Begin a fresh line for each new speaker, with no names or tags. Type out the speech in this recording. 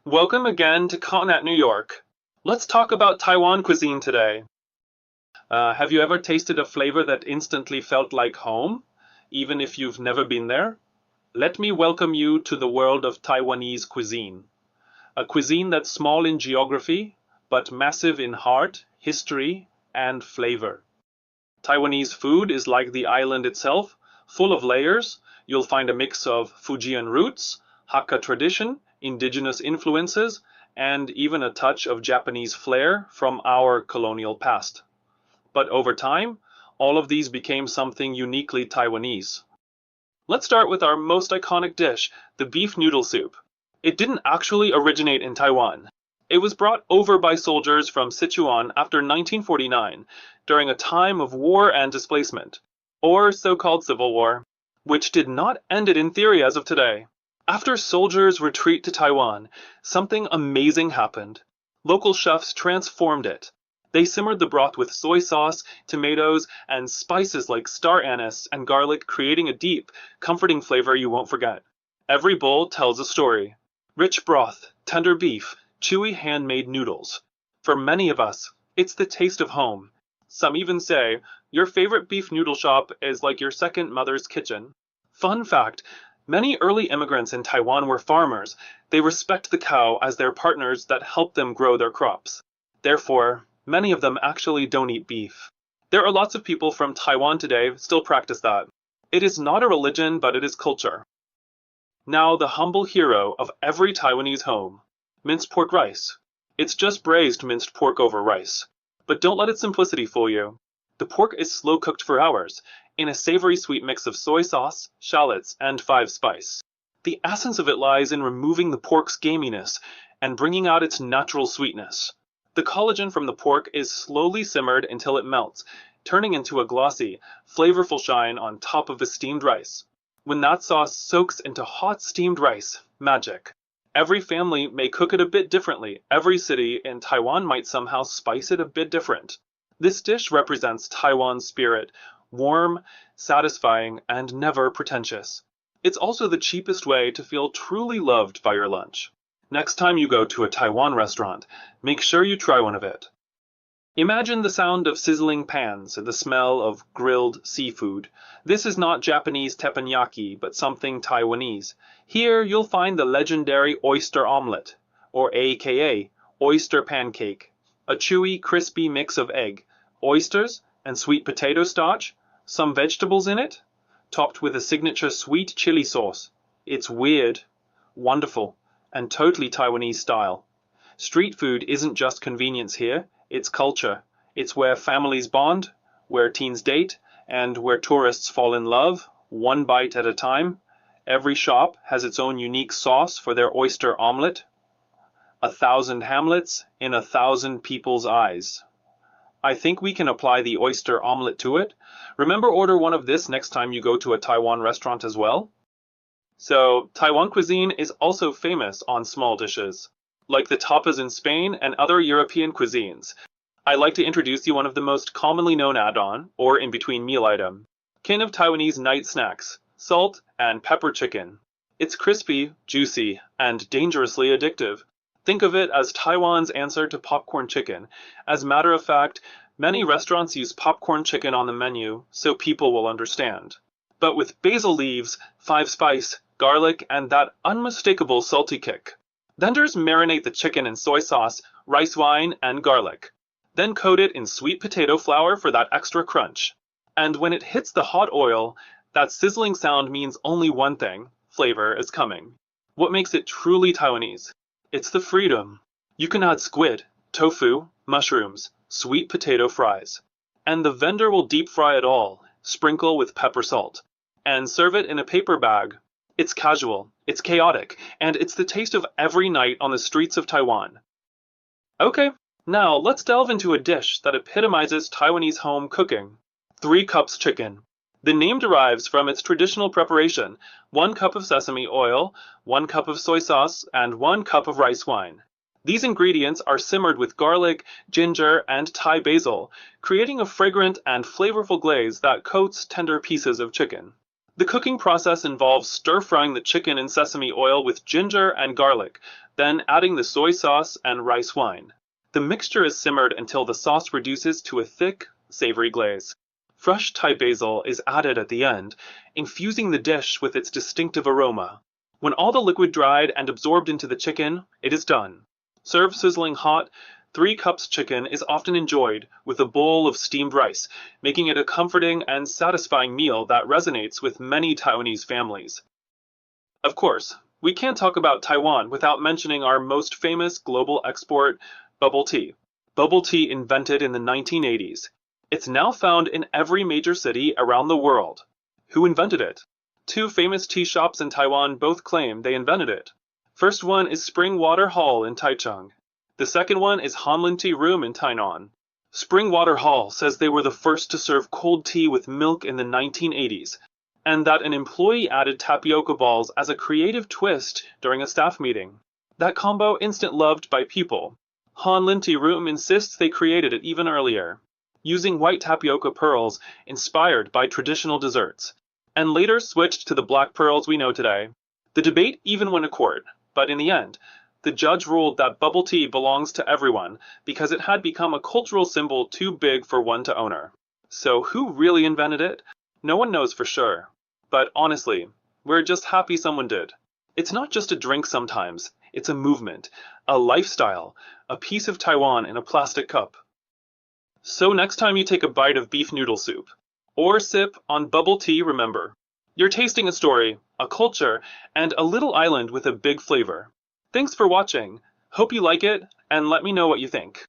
Welcome again to Continent New York. Let's talk about Taiwan cuisine today. Have you ever tasted a flavor that instantly felt like home, even if you've never been there? Let me welcome you to the world of Taiwanese cuisine. A cuisine that's small in geography, but massive in heart, history, and flavor. Taiwanese food is like the island itself, full of layers. You'll find a mix of Fujian roots, Hakka tradition, indigenous influences, and even a touch of Japanese flair from our colonial past. But over time, all of these became something uniquely Taiwanese. Let's start with our most iconic dish, the beef noodle soup. It didn't actually originate in Taiwan. It was brought over by soldiers from Sichuan after 1949, during a time of war and displacement, or so-called civil war, which did not end it in theory as of today. After soldiers' retreat to Taiwan, something amazing happened. Local chefs transformed it. They simmered the broth with soy sauce, tomatoes, and spices like star anise and garlic, creating a deep, comforting flavor you won't forget. Every bowl tells a story. Rich broth, tender beef, chewy handmade noodles. For many of us, it's the taste of home. Some even say, your favorite beef noodle shop is like your second mother's kitchen. Fun fact, many early immigrants in Taiwan were farmers. They respect the cow as their partners that help them grow their crops. Therefore, many of them actually don't eat beef. There are lots of people from Taiwan today still practice that. It is not a religion, but it is culture. Now the humble hero of every Taiwanese home. Minced pork rice. It's just braised minced pork over rice. But don't let its simplicity fool you. The pork is slow cooked for hours, in a savory sweet mix of soy sauce, shallots, and 5-spice. The essence of it lies in removing the pork's gaminess and bringing out its natural sweetness. The collagen from the pork is slowly simmered until it melts, turning into a glossy, flavorful shine on top of the steamed rice. When that sauce soaks into hot steamed rice, magic. Every family may cook it a bit differently. Every city in Taiwan might somehow spice it a bit different. This dish represents Taiwan's spirit, warm, satisfying, and never pretentious. It's also the cheapest way to feel truly loved by your lunch. Next time you go to a Taiwan restaurant, make sure you try one of it. Imagine the sound of sizzling pans and the smell of grilled seafood. This is not Japanese teppanyaki, but something Taiwanese. Here you'll find the legendary Oyster Omelet, or aka oyster pancake, a chewy, crispy mix of egg, oysters, and sweet potato starch, some vegetables in it, topped with a signature sweet chili sauce. It's weird, wonderful, and totally Taiwanese style. Street food isn't just convenience here. It's culture. It's where families bond, where teens date, and where tourists fall in love, one bite at a time. Every shop has its own unique sauce for their oyster omelet. 1,000 Hamlets in 1,000 people's eyes. I think we can apply the oyster omelet to it. Remember, order one of this next time you go to a Taiwan restaurant as well. So, Taiwan cuisine is also famous on small dishes, like the tapas in Spain and other European cuisines. I'd like to introduce you one of the most commonly known add-on, or in-between meal item. Kin of Taiwanese night snacks, salt and pepper chicken. It's crispy, juicy, and dangerously addictive. Think of it as Taiwan's answer to popcorn chicken. As a matter of fact, many restaurants use popcorn chicken on the menu so people will understand. But with basil leaves, 5-spice, garlic, and that unmistakable salty kick. Vendors marinate the chicken in soy sauce, rice wine, and garlic. Then coat it in sweet potato flour for that extra crunch. And when it hits the hot oil, that sizzling sound means only one thing: flavor is coming. What makes it truly Taiwanese? It's the freedom. You can add squid, tofu, mushrooms, sweet potato fries. And the vendor will deep fry it all, sprinkle with pepper salt, and serve it in a paper bag. It's casual, it's chaotic, and it's the taste of every night on the streets of Taiwan. Okay, now let's delve into a dish that epitomizes Taiwanese home cooking. 3 cups chicken. The name derives from its traditional preparation: 1 cup of sesame oil, 1 cup of soy sauce, and 1 cup of rice wine. These ingredients are simmered with garlic, ginger, and Thai basil, creating a fragrant and flavorful glaze that coats tender pieces of chicken. The cooking process involves stir-frying the chicken in sesame oil with ginger and garlic, then adding the soy sauce and rice wine. The mixture is simmered until the sauce reduces to a thick, savory glaze. Fresh Thai basil is added at the end, infusing the dish with its distinctive aroma. When all the liquid dried and absorbed into the chicken, it is done. Served sizzling hot, 3 cups chicken is often enjoyed with a bowl of steamed rice, making it a comforting and satisfying meal that resonates with many Taiwanese families. Of course, we can't talk about Taiwan without mentioning our most famous global export, bubble tea. Bubble tea invented in the 1980s. It's now found in every major city around the world. Who invented it? 2 famous tea shops in Taiwan both claim they invented it. First one is Spring Water Hall in Taichung. The second one is Hanlin Tea Room in Tainan. Spring Water Hall says they were the first to serve cold tea with milk in the 1980s, and that an employee added tapioca balls as a creative twist during a staff meeting. That combo instant loved by people. Hanlin Tea Room insists they created it even earlier, using white tapioca pearls inspired by traditional desserts, and later switched to the black pearls we know today. The debate even went to court, but in the end, the judge ruled that bubble tea belongs to everyone because it had become a cultural symbol too big for one to own. So who really invented it? No one knows for sure. But honestly, we're just happy someone did. It's not just a drink sometimes, it's a movement, a lifestyle, a piece of Taiwan in a plastic cup. So next time you take a bite of beef noodle soup, or sip on bubble tea, remember, you're tasting a story, a culture, and a little island with a big flavor. Thanks for watching. Hope you like it, and let me know what you think.